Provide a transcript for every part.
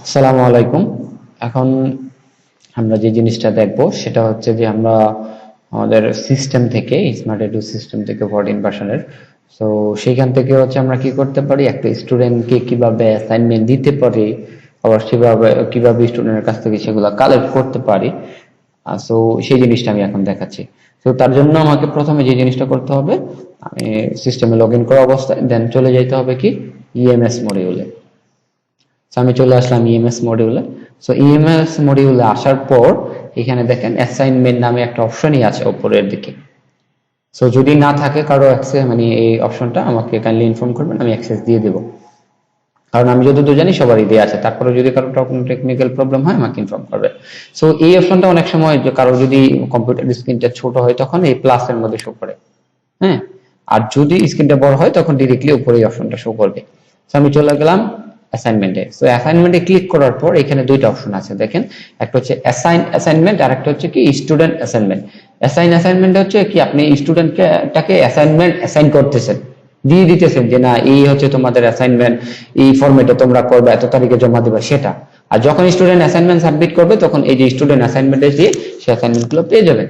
আসসালামু আলাইকুম। এখন আমরা যে জিনিসটা দেখব সেটা হচ্ছে যে আমরা আমাদের সিস্টেম থেকে স্মার্ট এডু সিস্টেম থেকে 14 ভার্সনের, সো সেইখান থেকে হচ্ছে আমরা কি করতে পারি, একটা স্টুডেন্টকে কিভাবে অ্যাসাইনমেন্ট দিতে পারি, আবার সেভাবে কিভাবে স্টুডেন্টের কাছ থেকে সেগুলো কালেক্ট করতে পারি। সো সেই জিনিসটা আমি এখন দেখাচ্ছি। তো তার জন্য আমাকে প্রথমে যে জিনিসটা করতে হবে, আমি সিস্টেমে লগ ইন করা অবস্থায় দেন চলে যেতে হবে কি ইএমএস মডিউলে। আমি চলে আসলাম ইএমএস মডিউলে। সো ইএমএস মডিউলে আসার পর এখানে দেখেন অ্যাসাইনমেন্ট নামে একটা অপশনই আছে উপরের দিকে। সো যদি না থাকে কারো অ্যাক্সেস, মানে এই অপশনটা আমাকে কাইন্ডলি ইনফর্ম করবেন, আমি অ্যাক্সেস দিয়ে দেবো। কারণ আমি যতদূর জানি সবারই দেওয়া আছে, তারপরে যদি কারো কোনো টেকনিক্যাল প্রবলেম হয় আমাকে ইনফর্ম করবে। সো এই অপশনটা অনেক সময় কারো যদি কম্পিউটার স্ক্রিনটা ছোট হয় তখন এই প্লাসের মধ্যে শো করে, হ্যাঁ। আর যদি স্ক্রিনটা বড় হয় তখন ডিরেক্টলি উপরে এই অপশনটা শো করবে। সো আমি চলে গেলাম অ্যাসাইনমেন্টে। সো অ্যাসাইনমেন্টে ক্লিক করার পর এখানে দুইটা অপশন আছে দেখেন, একটা হচ্ছে অ্যাসাইন অ্যাসাইনমেন্ট আর একটা হচ্ছে কি স্টুডেন্ট অ্যাসাইনমেন্ট। অ্যাসাইনমেন্ট হচ্ছে কি আপনি স্টুডেন্টকে অ্যাসাইনমেন্ট অ্যাসাইন করতেছেন, দিয়ে দিতেছেন যে না এই হচ্ছে তোমাদের অ্যাসাইনমেন্ট, এই ফরম্যাটে তোমরা করবে, এত তারিখে জমা দেবে সেটা। আর যখন স্টুডেন্ট অ্যাসাইনমেন্ট সাবমিট করবে তখন এই যে স্টুডেন্ট অ্যাসাইনমেন্টে দিয়ে সে অ্যাসাইনমেন্টগুলো পেয়ে যাবে।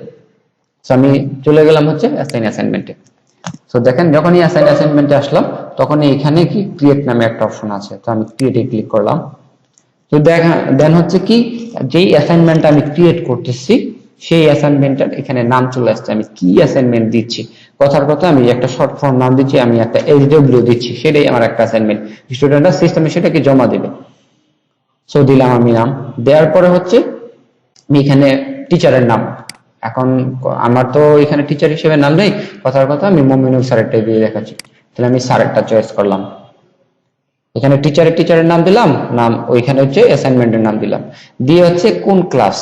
সো আমি চলে গেলাম হচ্ছে অ্যাসাইনমেন্টে। সো দেখেন যখনই অ্যাসাইনমেন্টে আসলাম তখন এখানে কি ক্রিয়েট নামে একটা অপশন আছে, তো আমি ক্রিয়েটে ক্লিক করলাম। তো দেন হচ্ছে কি যেই অ্যাসাইনমেন্ট আমি ক্রিয়েট করতেছি সেই অ্যাসাইনমেন্টের এখানে নাম চলে আসছে, আমি কি অ্যাসাইনমেন্ট দিচ্ছি। কথার কথা আমি একটা শর্ট ফর্ম নাম দিচ্ছি, আমি একটা এইচডব্লিউ দিচ্ছি, সেটাই আমার একটা অ্যাসাইনমেন্ট। স্টুডেন্টরা সিস্টেমে সেটাকে জমা দেবে। সো দিলাম আমি নাম, দেওয়ার পরে হচ্ছে আমি এখানে টিচারের নাম, এখন আমার তো এখানে টিচার হিসেবে নাম নেই, কথার কথা আমি মমিনুল স্যারেরটাই দিয়ে দেখাচ্ছি। তাহলে আমি স্যারেরটা চয়েস করলাম, এখানে টিচারের নাম দিলাম, নাম ওইখানে হচ্ছে অ্যাসাইনমেন্টের নাম দিলাম, দিয়ে হচ্ছে কোন ক্লাস,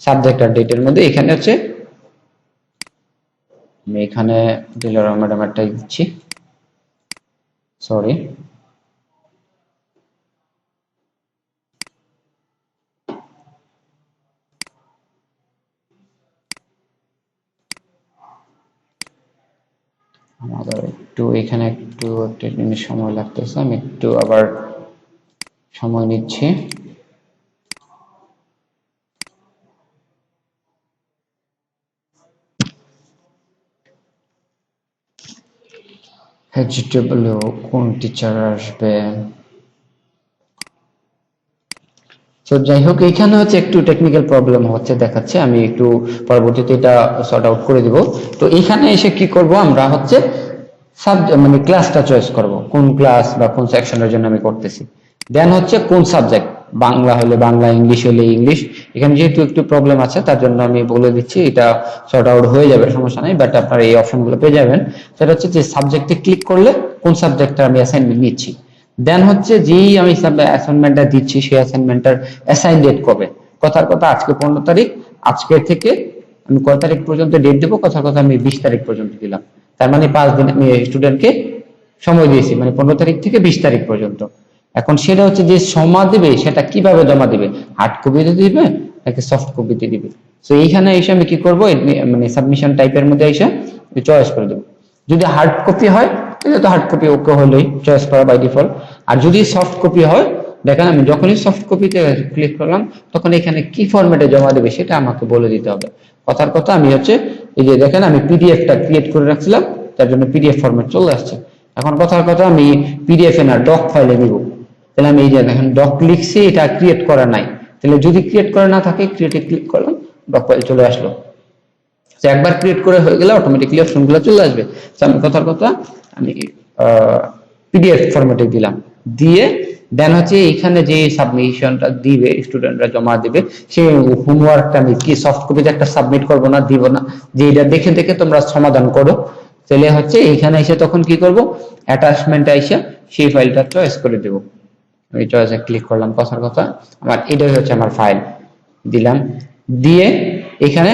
সাবজেক্ট আর ডেটের মধ্যে এখানে হচ্ছে আমি এখানে দিলাম ম্যাডামেরটাই দিচ্ছি, সরি। আমাদের একটু এখানে একটু একটা জিনিস সময় লাগতেছে, আমি একটু আবার সময় নিচ্ছি। ভেজিটেবলও কোন টিচার আসবে। তো যাই হোক এখানে হচ্ছে একটু টেকনিক্যাল প্রবলেম হচ্ছে দেখাচ্ছে, আমি একটু পরবর্তীতে এটা সর্ট আউট করে দিব। তো এখানে এসে কি করব, আমরা হচ্ছে মানে ক্লাসটা চয়েস করব, কোন ক্লাস বা কোন সেকশনের জন্য আমি করতেছি। দেন হচ্ছে কোন সাবজেক্ট, বাংলা হলে বাংলা, ইংলিশ হলে ইংলিশ। এখানে যেহেতু একটু প্রবলেম আছে তার জন্য আমি বলে দিচ্ছি, এটা সর্ট আউট হয়ে যাবে, সমস্যা নেই, বাট আপনারা এই অপশনগুলো পেয়ে যাবেন। সেটা হচ্ছে যে সাবজেক্টে ক্লিক করলে কোন সাবজেক্টটা আমি অ্যাসাইনমেন্ট নিচ্ছি, দেন হচ্ছে যেই আমি অ্যাসাইনমেন্টটা দিচ্ছি সেই অ্যাসাইনমেন্টটার অ্যাসাইন ডেট কবে। কথার কথা আজকে 15 তারিখ, আজকের থেকে আমি কয় তারিখ পর্যন্ত ডেট দেবো, কথার কথা আমি 20 তারিখ পর্যন্ত দিলাম। তার মানে 5 দিন আমি স্টুডেন্টকে সময় দিয়েছি, মানে 15 তারিখ থেকে 20 তারিখ পর্যন্ত। এখন সেটা হচ্ছে যে জমা দিবে সেটা কিভাবে জমা দিবে, হার্ড কপিতে দিবে নাকি সফট কপিতে দিবে। তো এইখানে এসে আমি কি করবো, মানে সাবমিশন টাইপের মধ্যে এসে চয়েস করে দেবো। যদি হার্ড কপি হয় তাহলে তো হার্ড কপি ওকে হলেই চয়েস করা বাই ডিফল্ট। আর যদি সফট কপি হয়, দেখেন আমি যখনই সফট কপিতে ক্লিক করলাম তখন এখানে কি ফরম্যাটে জমা দেবে সেটা আমাকে বলে দিতে হবে। কথার কথা আমি হচ্ছে এই যে দেখেন আমি পিডিএফটা ক্রিয়েট করে রাখছিলাম, তার জন্য পিডিএফ ফরম্যাট চলে আসছে। এখন কথার কথা আমি পিডিএফ এ না ডক ফাইলে নিব, তাহলে আমি এই যে দেখেন ডক লিখছি, এটা ক্রিয়েট করা নাই, তাহলে যদি ক্রিয়েট করা না থাকে ক্রিয়েটে ক্লিক করলাম, ডক ফাইল চলে আসলো। একবার ক্রিয়েট করে হয়ে গেলে অটোমেটিক্যালি অপশনগুলো চলে আসবে। আমি কথার কথা আমি পিডিএফ ফরম্যাটে দিলাম, দিয়ে দেন হচ্ছে এখানে যে সাবমিশনটা দিবে স্টুডেন্টরা জমা দিবে সেই হোমওয়ার্কটা আমি কি সফট কপিতে একটা সাবমিট করব না, দিব না, যে এটা দেখে দেখে তোমরা সমাধান করো। তাহলে হচ্ছে এইখানে এসে তখন কি করব, অ্যাটাচমেন্টে এসে সেই ফাইলটা চয়েস করে দেব। আমি চয়েসে ক্লিক করলাম, কথার কথা আমার এটাই হচ্ছে আমার ফাইল, দিলাম, দিয়ে এখানে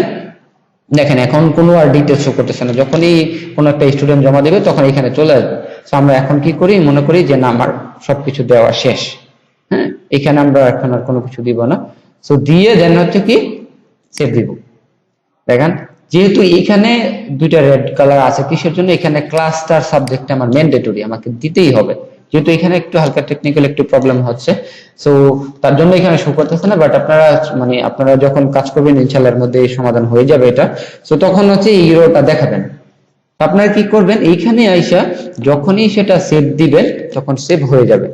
দেখেন এখন কোনো আর ডিটেলস শো করতেছে না, যখনই কোনো একটা স্টুডেন্ট জমা দেবে তখন এখানে চলে আসবে। তো আমরা এখন কি করি, মনে করি যে না আমার সবকিছু দেওয়া শেষ, হ্যাঁ, এখানে আমরা এখন আর কোনো কিছু দিব না। সো দিয়ে দেন হচ্ছে কি সেভ দিব। দেখেন যেহেতু এখানে দুইটা রেড কালার আছে কিসের জন্য, এখানে ক্লাসটার সাবজেক্ট আমার ম্যান্ডেটরি, আমাকে দিতেই হবে। যেহেতু এখানে একটু হালকা টেকনিক্যাল একটু প্রবলেম হচ্ছে, সো তার জন্য এখানে শো করতেছে না, বাট আপনারা মানে আপনারা যখন কাজ করবেন ইনশাআল্লাহ এর মধ্যে এই সমাধান হয়ে যাবে এটা। সো তখন হচ্ছে এই ইরোটা দেখাবেন। আপনারা কি করবেন, এইখানে আইসা যখনই সেটা সেভ দিবেন তখন সেভ হয়ে যাবে।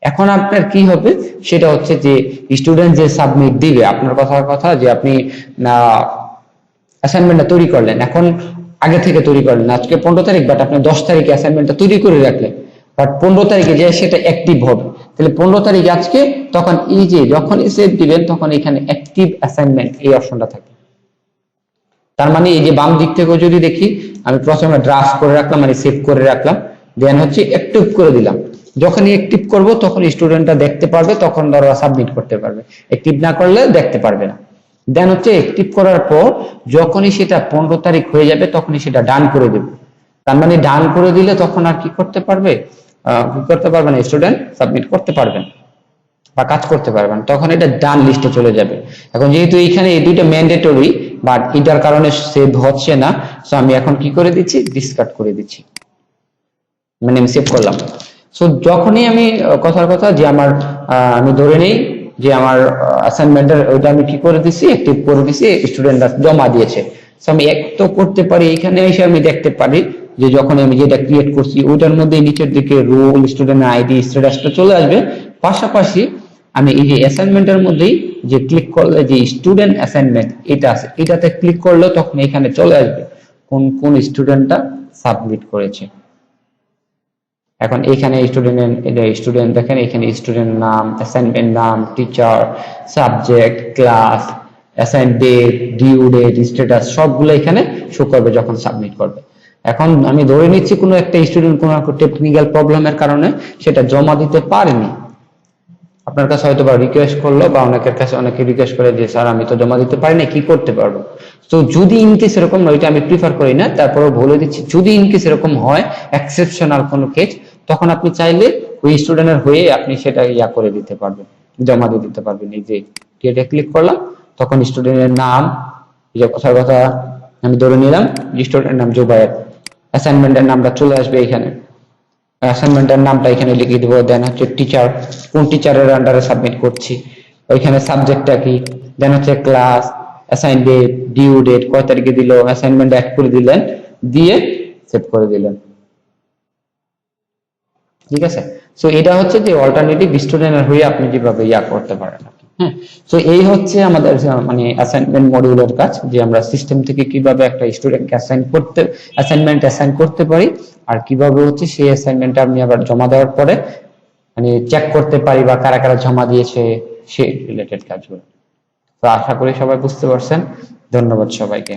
এখন আপনার কি হবে সেটা হচ্ছে যে স্টুডেন্ট যে সাবমিট দিবে, আপনার কথার কথা যে আপনি অ্যাসাইনমেন্টটা তৈরি করলেন, এখন আগে থেকে তৈরি করলেন আজকে 15 তারিখ, বাট আপনি 10 তারিখে অ্যাসাইনমেন্টটা তৈরি করে রাখলেন, বাট 15 তারিখে যে সেটা অ্যাক্টিভ হবে, তাহলে 15 তারিখ আজকে, তখন এই যে যখনই সেভ দিবেন তখন এখানে অ্যাক্টিভ অ্যাসাইনমেন্ট এই অপশনটা থাকে। তার মানে এই যে বাম দিক থেকেও যদি দেখি, আমি প্রথমে ড্রাফট করে রাখলাম মানে সেভ করে রাখলাম, দেন হচ্ছে অ্যাক্টিভ করে দিলাম, যখনই অ্যাক্টিভ করব তখন স্টুডেন্টরা দেখতে পারবে, তখন ধরো সাবমিট করতে পারবে, অ্যাক্টিভ না করলে দেখতে পারবে না। দেন হচ্ছে অ্যাক্টিভ করার পর যখনই সেটা 15 তারিখ হয়ে যাবে তখনই সেটা ডান করে দেবে। তার মানে ডান করে দিলে তখন আর কি করতে পারবে, কি করতে পারবে না, স্টুডেন্ট সাবমিট করতে পারবেন বা কাজ করতে পারবেন, তখন এটা ডান লিস্টে চলে যাবে। এখন যেহেতু এইখানে এই দুইটা ম্যান্ডেটরি, বাট এটার কারণে সেভ হচ্ছে না, সো আমি এখন কি করে দিচ্ছি, ডিসকার্ড করে দিচ্ছি, মানে আমি সেভ করলাম। সো যখনই আমি কথার কথা যে আমার আমি ধরে নেই যে আমার অ্যাসাইনমেন্টের ওইটা আমি কি করে দিছি, অ্যাক্টিভ করে দিছি, স্টুডেন্টরা জমা দিয়েছে। সো আমি এক তো করতে পারি, এখানে এসে আমি দেখতে পারি যে যখন আমি যেটা ক্রিয়েট করছি ওইটার মধ্যে নিচের দিকে রোল, স্টুডেন্ট আইডি, স্ট্যাটাসটা চলে আসবে। পাশাপাশি আমি এই যে অ্যাসাইনমেন্টের মধ্যেই যে ক্লিক করলে যে স্টুডেন্ট অ্যাসাইনমেন্ট এটা আছে, এটাতে ক্লিক করলে তখন এখানে চলে আসবে কোন কোন স্টুডেন্টটা সাবমিট করেছে। এখন এখানে স্টুডেন্ট দেখেন, এখানে স্টুডেন্ট নাম, অ্যাসাইনমেন্ট নাম, teacher, subject, class, assign date, due date, status সবগুলো এখানে শো করবে যখন সাবমিট করবে। এখন আমি ধরে নিচ্ছি কোনো একটা স্টুডেন্ট কোনো টেকনিক্যাল প্রবলেমের কারণে সেটা জমা দিতে পারেনি, আপনার কাছে হয়তো বা রিকোয়েস্ট করলো, বা অনেকের কাছে অনেকে রিকোয়েস্ট করে যে স্যার আমি তো জমা দিতে পারি না, কি করতে পারবো। তো যদি ইনকেস এরকম নয়, এটা আমি প্রিফার করি না, তারপরেও বলে দিচ্ছি যদি ইনকেস এরকম হয় এক্সেপশনাল কোনো কেস, তখন আপনি চাইলে ওই স্টুডেন্টের হয়ে আপনি সেটা ইয়া করে দিতে পারবেন, জমা দিয়ে দিতে পারবেন। এই যে এটা ক্লিক করলাম তখন স্টুডেন্টের নাম, যে কথার কথা আমি ধরে নিলাম স্টুডেন্টের নাম জুবায়ের, অ্যাসাইনমেন্টের নামটা চলে আসবে এখানে, অ্যাসাইনমেন্টের নামটা এখানে লিখে দিব। দেন হচ্ছে টিচার, কোন টিচারের আন্ডারে সাবমিট করছি, ওইখানে সাবজেক্টটা কি, দেন হচ্ছে class, assign date, due date, কয় তারিখে দিল, অ্যাসাইনমেন্ট অ্যাড করে দিলেন, দিয়ে সেভ করে দিলেন। ঠিক আছে, সো এটা হচ্ছে যে অল্টারনেটিভ স্টুডেন্টের হয়ে আপনি যেভাবে ইয়া করতে পারেন। হ্যাঁ, সো এই হচ্ছে আমাদের মানে অ্যাসাইনমেন্ট মডিউলের কাজ, যে আমরা সিস্টেম থেকে কিভাবে একটা স্টুডেন্টকে অ্যাসাইনমেন্ট অ্যাসাইন করতে পারি, আর কিভাবে হচ্ছে সেই অ্যাসাইনমেন্টটা আমি আবার জমা দেওয়ার পরে মানে চেক করতে পারি বা কারা কারা জমা দিয়েছে সেই রিলেটেড কাজগুলো। তো আশা করি সবাই বুঝতে পারছেন। ধন্যবাদ সবাইকে।